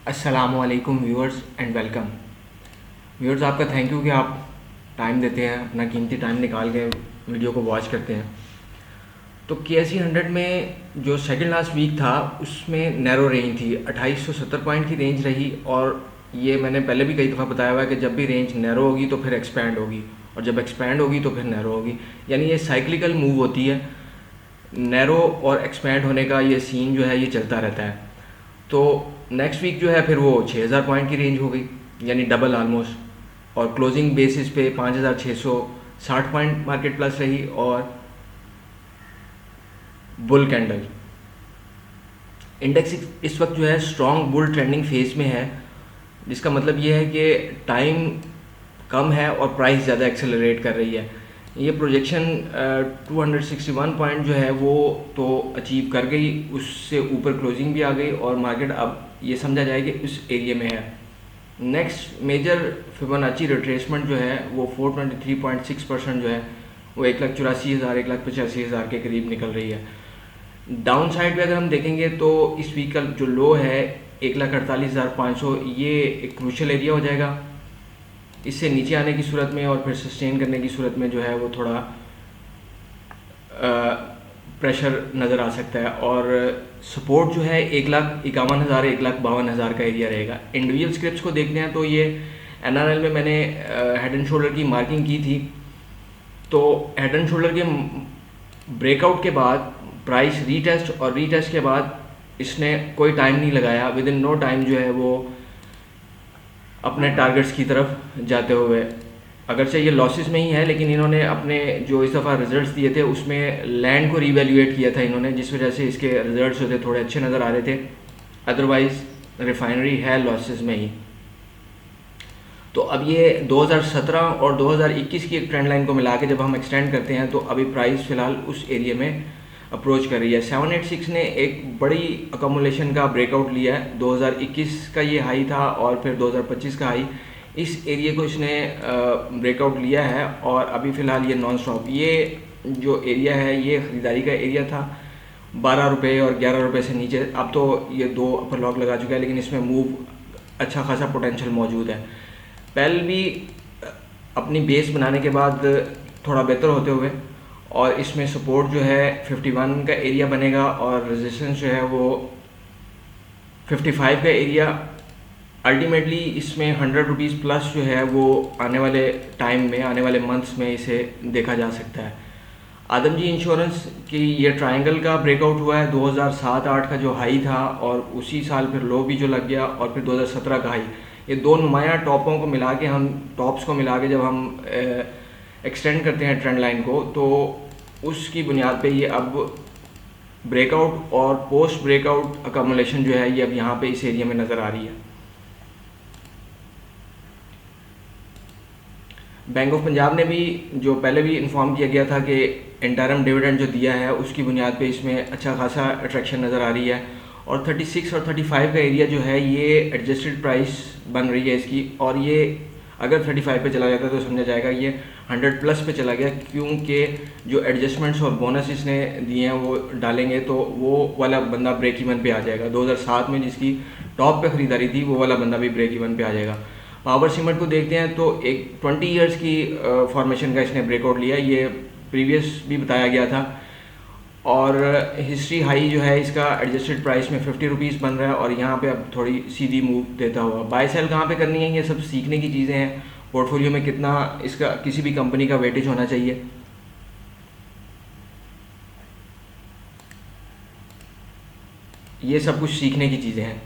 अस्सलामुअलैकुम viewers and welcome. Viewers, आपका thank you कि आप टाइम देते हैं, अपना कीमती टाइम निकाल के वीडियो को वॉच करते हैं। तो KSE 100 में जो सेकंड लास्ट वीक था उसमें नैरो रेंज थी, 2870 पॉइंट की रेंज रही। और ये मैंने पहले भी कई दफ़ा बताया हुआ है कि जब भी रेंज नैरो होगी तो फिर एक्सपैंड होगी, और जब एक्सपैंड होगी तो फिर नैरो होगी। यानी ये साइक्लिकल मूव होती है, नैरो और एक्सपैंड होने का ये सीन जो है ये चलता रहता है। तो नेक्स्ट वीक जो है फिर वो 6000 पॉइंट की रेंज हो गई, यानी डबल आलमोस्ट। और क्लोजिंग बेसिस पे 5660 पॉइंट मार्केट प्लस रही। और बुल कैंडल इंडेक्स इस वक्त जो है स्ट्रॉन्ग बुल ट्रेंडिंग फेज में है, जिसका मतलब ये है कि टाइम कम है और प्राइस ज़्यादा एक्सेलरेट कर रही है। ये प्रोजेक्शन 261 पॉइंट जो है वो तो अचीव कर गई, उससे ऊपर क्लोजिंग भी आ गई और मार्केट अब ये समझा जाए कि उस एरिया में है। नेक्स्ट मेजर फिबोनाची रिट्रेसमेंट जो है वो 423.6% जो है वो 1,84,000 1,85,000 के करीब निकल रही है। डाउन साइड पे अगर हम देखेंगे तो इस वीक का जो लो है 1,48,500, ये एक क्रूशल एरिया हो जाएगा। इससे नीचे आने की सूरत में और फिर सस्टेन करने की सूरत में जो है वो थोड़ा प्रेशर नज़र आ सकता है। और सपोर्ट जो है 1,51,000 1,52,000 का एरिया रहेगा। इंडिविजुअल स्क्रिप्ट्स को देखते हैं तो ये NRL में मैंने हेड एंड शोल्डर की मार्किंग की थी। तो हेड एंड शोल्डर के ब्रेकआउट के बाद प्राइस रीटेस्ट, और रीटेस्ट के बाद इसने कोई टाइम नहीं लगाया, विद इन नो टाइम जो है वो अपने टारगेट्स की तरफ जाते हुए, अगरचे ये लॉसेस में ही है लेकिन इन्होंने अपने जो इस दफ़ा रिजल्ट्स दिए थे उसमें लैंड को रीवैल्यूएट किया था इन्होंने, जिस वजह से इसके रिजल्ट्स जो थे थोड़े अच्छे नज़र आ रहे थे। अदरवाइज रिफाइनरी है लॉसेस में ही। तो अब ये 2017 और 2021 की एक ट्रेंड लाइन को मिला के जब हम एक्सटेंड करते हैं तो अभी प्राइस फ़िलहाल उस एरिया में अप्रोच कर रही है। 786 ने एक बड़ी अकोमुलेशन का ब्रेकआउट लिया है। 2021 का ये हाई था और फिर 2025 का हाई, इस एरिया को इसने ब्रेकआउट लिया है। और अभी फ़िलहाल ये नॉन स्टॉप, ये जो एरिया है ये ख़रीदारी का एरिया था 12 रुपये और 11 रुपये से नीचे। अब तो ये दो अपर लॉक लगा चुका है, लेकिन इसमें मूव अच्छा खासा पोटेंशियल मौजूद है। पहल भी अपनी बेस बनाने के बाद थोड़ा बेहतर होते हुए, और इसमें सपोर्ट जो है 51 का एरिया बनेगा और रेजिस्टेंस जो है वो 55 का एरिया। अल्टीमेटली इसमें 100 रुपीज़ प्लस जो है वो आने वाले टाइम में, आने वाले मंथ्स में इसे देखा जा सकता है। आदमजी इंश्योरेंस की ये ट्रायंगल का ब्रेकआउट हुआ है 2007-8 का जो हाई था, और उसी साल फिर लो भी जो लग गया, और फिर 2017 का हाई। ये दो नुमाया टॉपों को मिला के, हम टॉप्स को मिला के जब हम एक्सटेंड करते हैं ट्रेंड लाइन को, तो उसकी बुनियाद पे ये अब ब्रेकआउट और पोस्ट ब्रेकआउट अकोमुलेशन जो है ये अब यहाँ पे इस एरिया में नज़र आ रही है। बैंक ऑफ पंजाब ने भी, जो पहले भी इन्फॉर्म किया गया था कि इंटरम डिविडेंड जो दिया है उसकी बुनियाद पे इसमें अच्छा खासा अट्रैक्शन नज़र आ रही है। और 36 और 35 का एरिया जो है ये एडजस्टेड प्राइस बन रही है इसकी, और ये अगर 35 पे चला जाता है तो समझा जाएगा ये 100 प्लस पे चला गया, क्योंकि जो एडजस्टमेंट्स और बोनस इसने दिए हैं वो डालेंगे तो वो वाला बंदा ब्रेक इवन पे आ जाएगा। 2007 में जिसकी टॉप पे ख़रीदारी थी वो वाला बंदा भी ब्रेक इवन पे आ जाएगा। पावर सीमेंट को देखते हैं तो एक 20 ईयर्स की फॉर्मेशन का इसने ब्रेकआउट लिया, ये प्रीवियस भी बताया गया था। और हिस्ट्री हाई जो है इसका एडजस्टेड प्राइस में 50 रुपीज़ बन रहा है, और यहाँ पे अब थोड़ी सीधी मूव देता हुआ। बाय सेल कहाँ पे करनी है ये सब सीखने की चीज़ें हैं। पोर्टफोलियो में कितना इसका किसी भी कंपनी का वेटेज होना चाहिए, ये सब कुछ सीखने की चीज़ें हैं।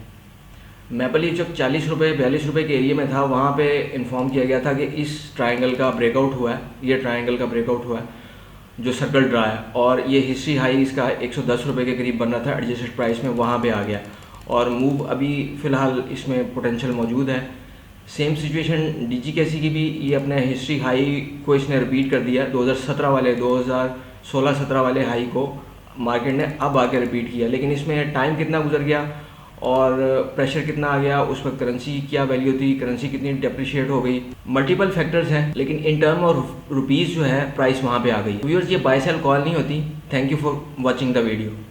मैपल लीफ जब 40 रुपये 42 रुपये के एरिया में था वहाँ पे इन्फॉर्म किया गया था कि इस ट्रायंगल का ब्रेकआउट हुआ है, ये ट्रायंगल का ब्रेकआउट हुआ है जो सर्कल ड्रा है, और ये हिस्ट्री हाई इसका 110 रुपये के करीब बन रहा था एडजस्टेड प्राइस में, वहाँ पे आ गया। और मूव अभी फ़िलहाल इसमें पोटेंशियल मौजूद है। सेम सिचुएशन DGKC की भी, ये अपने हिस्ट्री हाई को इसने रिपीट कर दिया। 2017 वाले 2016-17 वाले हाई को मार्केट ने अब आके रिपीट किया, लेकिन इसमें टाइम कितना गुजर गया और प्रेशर कितना आ गया, उस वक्त करेंसी की क्या वैल्यू थी, करेंसी कितनी डेप्रिशिएट हो गई, मल्टीपल फैक्टर्स हैं। लेकिन इन टर्म ऑफ रुपीज़ जो है प्राइस वहाँ पे आ गई। व्यूअर्स, ये बाय सेल कॉल नहीं होती। Thank you for watching the video.